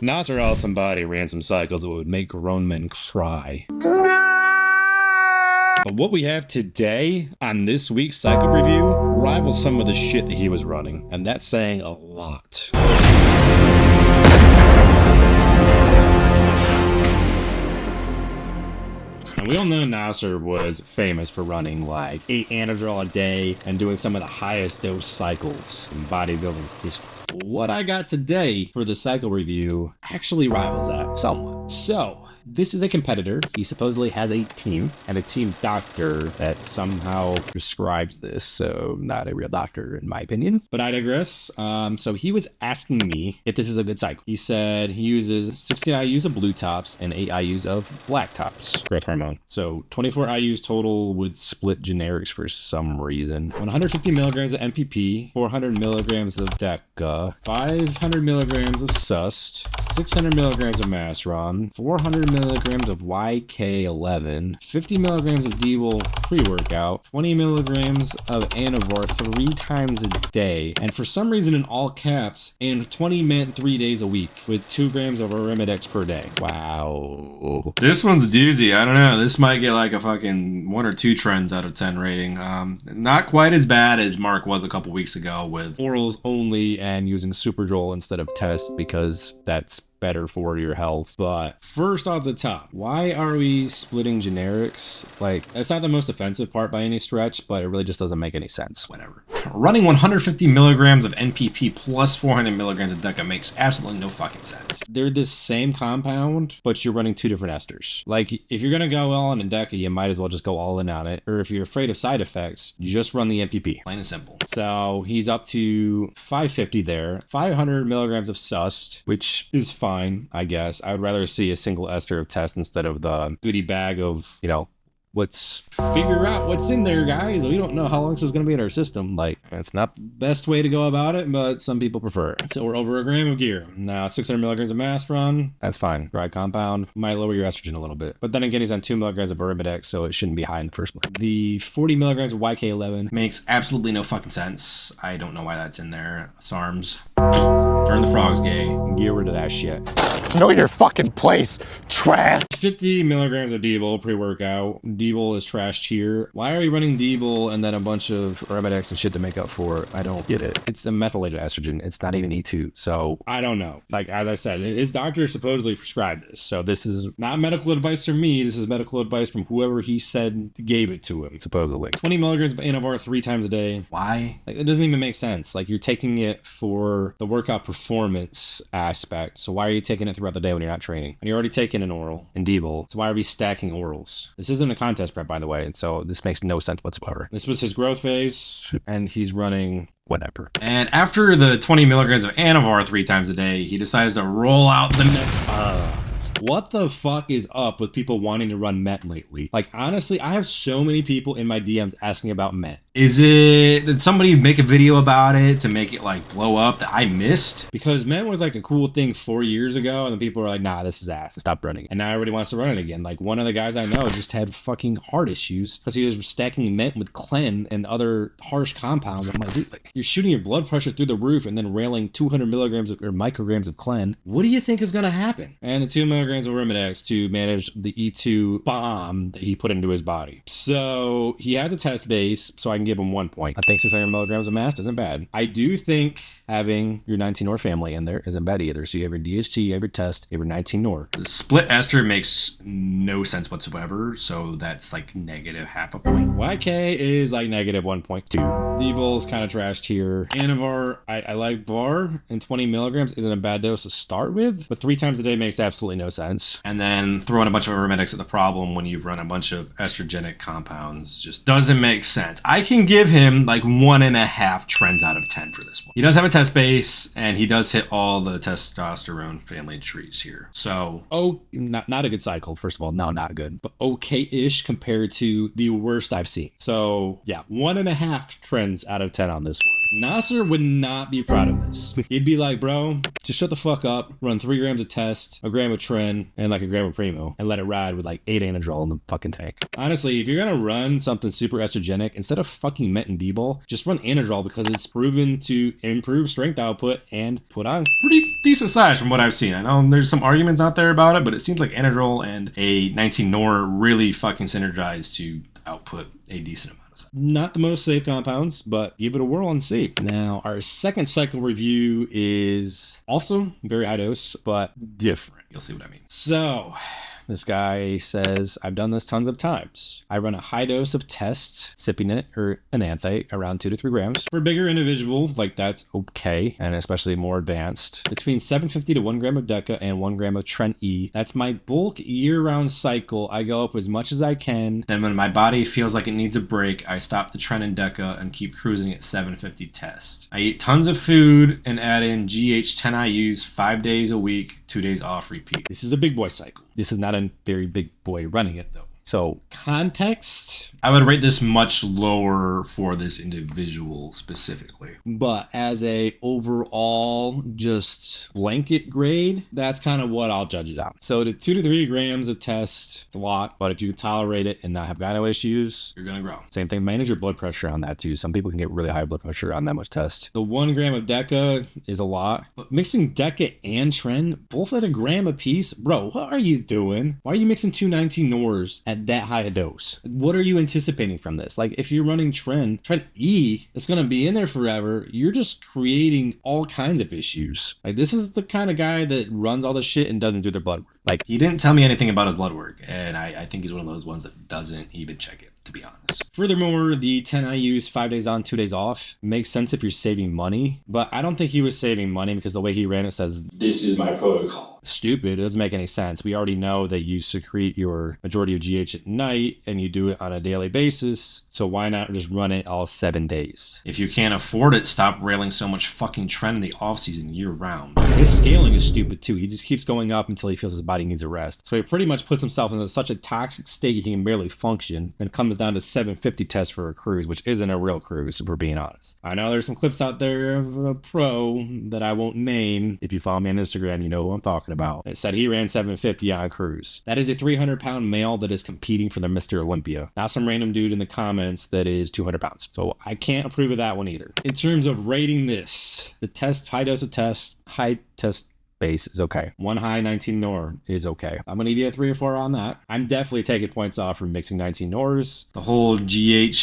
Nasser Sonbaty ran some cycles that would make grown men cry. But what we have today on this week's cycle review rivals some of the shit that he was running, and that's saying a lot. And we all know Nasser was famous for running like 8 Anadrol a day and doing some of the highest dose cycles in bodybuilding history. What I got today for the cycle review actually rivals that somewhat. So, this is a competitor. He supposedly has a team and a team doctor that somehow prescribes this. So not a real doctor in my opinion, but I digress. So he was asking me if this is a good cycle. He said he uses 60 IUs of blue tops and 8 IUs of black tops, growth hormone. So 24 IUs total would split generics for some reason. 150 milligrams of MPP, 400 milligrams of DECA, 500 milligrams of SUST, 600 milligrams of Masteron, 400 milligrams of YK11, 50 milligrams of Debol pre-workout, 20 milligrams of Anavar 3 times a day, and for some reason in all caps, and 20 meant 3 days a week, with 2 grams of Arimidex per day. Wow. This one's a doozy. I don't know. This might get like a fucking 1 or 2 trends out of 10 rating. Not quite as bad as Mark was a couple weeks ago with orals only and using Superdrol instead of test because that's better for your health. But first off the top, why are we splitting generics? Like, that's not the most offensive part by any stretch, but it really just doesn't make any sense. Whatever. Running 150 milligrams of NPP plus 400 milligrams of DECA makes absolutely no fucking sense. They're the same compound, but you're running 2 different esters. Like, if you're gonna go all in DECA, you might as well just go all in on it. Or if you're afraid of side effects, you just run the NPP. Plain and simple. So he's up to 550 there, 500 milligrams of SUST, which is fine. I guess. I would rather see a single ester of test instead of the goodie bag of, you know, let's figure out what's in there, guys. We don't know how long this is going to be in our system. Like, it's not the best way to go about it, but some people prefer it. So we're over 1 gram of gear. Now, 600 milligrams of Masteron, that's fine. Dry compound might lower your estrogen a little bit. But then again, he's on 2 milligrams of Arimidex, so it shouldn't be high in the first place. The 40 milligrams of YK11 makes absolutely no fucking sense. I don't know why that's in there. SARMs. Turn the frogs gay. Get rid of that shit. Know your fucking place, trash. 50 milligrams of Debol pre-workout. Debol is trashed here. Why are we running Debol and then a bunch of Arimidex and shit to make up for it? I don't get it. It's a methylated estrogen. It's not even E2. So I don't know. Like, as I said, his doctor supposedly prescribed this. So this is not medical advice from me. This is medical advice from whoever he said gave it to him, supposedly. 20 milligrams of Anavar 3 times a day. Why? Like, it doesn't even make sense. Like, you're taking it for the workout performance aspect. So why are you taking it throughout the day when you're not training? And you're already taking an oral in Debol. So why are we stacking orals? This isn't a contest prep, by the way, and so this makes no sense whatsoever. This was his growth phase, and he's running whatever. And after the 20 milligrams of Anavar 3 times a day, he decides to roll out the net. What the fuck is up with people wanting to run Met lately? Like, honestly, I have so many people in my DMs asking about Met. Did somebody make a video about it to make it like blow up that I missed? Because Met was like a cool thing 4 years ago, and then people were like, nah, this is ass, stop running. And now everybody wants to run it again. Like, one of the guys I know just had fucking heart issues because he was stacking Met with Clen and other harsh compounds. I'm like, dude, like, you're shooting your blood pressure through the roof and then railing 200 milligrams or micrograms of Clen. What do you think is gonna happen? And the 2 milligrams of Arimidex to manage the E2 bomb that he put into his body. So he has a test base, so I can give him 1 point. I think 600 milligrams of mast isn't bad. I do think having your 19 NOR family in there isn't bad either. So you have your DHT, you have your test, you have your 19 NOR. The split ester makes no sense whatsoever, so that's like negative half a point. YK is like negative 1.2. Debol is kind of trashed here. Anavar, I like VAR, and 20 milligrams isn't a bad dose to start with, but 3 times a day makes absolutely no sense. And then throwing a bunch of Arimidex at the problem when you run a bunch of estrogenic compounds just doesn't make sense. I can give him like 1.5 trends out of 10 for this one. He does have a test base, and he does hit all the testosterone family trees here. So, not a good cycle, first of all. No, not good. But okay-ish compared to the worst I've seen. So, yeah, 1.5 trends out of 10 on this one. Nasser would not be proud of this. He'd be like, bro, just shut the fuck up, run 3 grams of test, a gram of Tren, and like a gram of Primo, and let it ride with like 8 Anadrol in the fucking tank. Honestly, if you're gonna run something super estrogenic, instead of fucking Met and B-ball, just run Anadrol because it's proven to improve strength output and put on pretty decent size from what I've seen. I know there's some arguments out there about it, but it seems like Anadrol and a 19 Nor really fucking synergize to output a decent amount. Not the most safe compounds, but give it a whirl and see. Now, our second cycle review is also very high dose, but different. You'll see what I mean. So, this guy says, I've done this tons of times. I run a high dose of test, sipping it, or enanthate, around 2 to 3 grams. For a bigger individual, like that's okay, and especially more advanced. Between 750 to 1 gram of Deca and 1 gram of Tren E. That's my bulk year-round cycle. I go up as much as I can. Then when my body feels like it needs a break, I stop the Tren and Deca and keep cruising at 750 test. I eat tons of food and add in GH 10 IUs 5 days a week, 2 days off repeat. This is a big boy cycle. This is not a very big boy running it though. So context, I would rate this much lower for this individual specifically. But as a overall just blanket grade, that's kind of what I'll judge it on. So the 2 to 3 grams of test, it's a lot, but if you tolerate it and not have gyno issues, you're gonna grow. Same thing, manage your blood pressure on that too. Some people can get really high blood pressure on that much test. The 1 gram of Deca is a lot, but mixing Deca and Tren, both at a gram a piece, bro, what are you doing? Why are you mixing 219 Nors at that high a dose? What are you anticipating from this? Like if you're running Tren E, it's gonna be in there forever. You're just creating all kinds of issues. Like this is the kind of guy that runs all this shit and doesn't do their blood work. Like he didn't tell me anything about his blood work, and I think he's one of those ones that doesn't even check it, to be honest. Furthermore, the 10 IUs 5 days on, 2 days off makes sense if you're saving money, but I don't think he was saving money because the way he ran it says, this is my protocol. Stupid. It doesn't make any sense. We already know that you secrete your majority of GH at night and you do it on a daily basis. So why not just run it all 7 days? If you can't afford it, stop railing so much fucking Tren in the off season year round. His scaling is stupid too. He just keeps going up until he feels his body needs a rest. So he pretty much puts himself into such a toxic state he can barely function and comes down to 750 tests for a cruise, which isn't a real cruise, if we're being honest. I know there's some clips out there of a pro that I won't name. If you follow me on Instagram, you know who I'm talking about. It said he ran 750 on a cruise. That is a 300-pound male that is competing for the Mr. Olympia, not some random dude in the comments that is 200 pounds. So I can't approve of that one either. In terms of rating this, the test, high dose of test, high test base is okay. 1 high 19 Nor is okay. I'm gonna give you a 3 or 4 on that. I'm definitely taking points off from mixing 19 Nors. The whole GH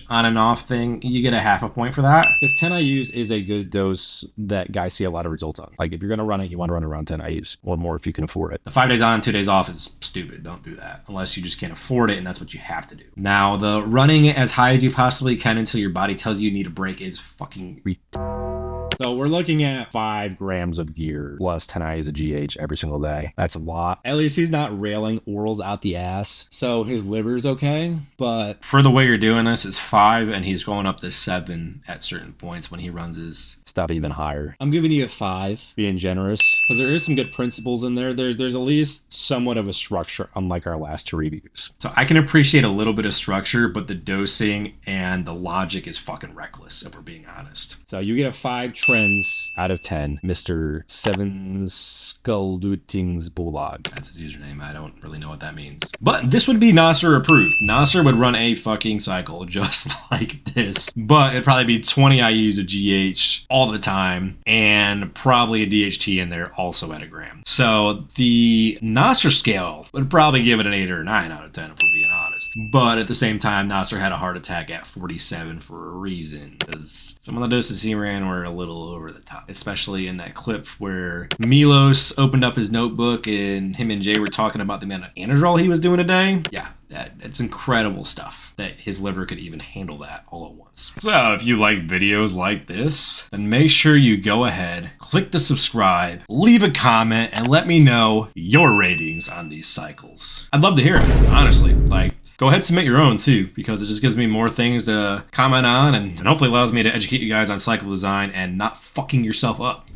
on and off thing, you get a half a point for that. Because 10 IUs is a good dose that guys see a lot of results on. Like if you're gonna run it, you want to run around 10 IUs or more if you can afford it. The 5 days on, 2 days off is stupid. Don't do that unless you just can't afford it and that's what you have to do. Now, the running it as high as you possibly can until your body tells you need a break is fucking So we're looking at 5 grams of gear plus 10 IUs of GH every single day. That's a lot. At least he's not railing orals out the ass, so his liver's okay. But for the way you're doing this, it's 5 and he's going up to 7 at certain points when he runs his stuff even higher. I'm giving you a 5, being generous, because there is some good principles in there. There's at least somewhat of a structure, unlike our last 2 reviews. So I can appreciate a little bit of structure, but the dosing and the logic is fucking reckless, if we're being honest. So you get a 5 Trends out of 10, Mr. Seven Skullduting's Bulldog. That's his username. I don't really know what that means. But this would be Nasser approved. Nasser would run a fucking cycle just like this. But it'd probably be 20 IUs of GH all the time and probably a DHT in there also at a gram. So the Nasser scale would probably give it an 8 or 9 out of 10 if we're being honest. But at the same time, Nasser had a heart attack at 47 for a reason, because some of the doses he ran were a little over the top, especially in that clip where Milos opened up his notebook and him and Jay were talking about the amount of Anadrol he was doing a day. Yeah, that's incredible stuff that his liver could even handle that all at once. So if you like videos like this, then make sure you go ahead, click the subscribe, leave a comment, and let me know your ratings on these cycles. I'd love to hear it, honestly. Like, go ahead and submit your own too, because it just gives me more things to comment on and hopefully allows me to educate you guys on cycle design and not fucking yourself up.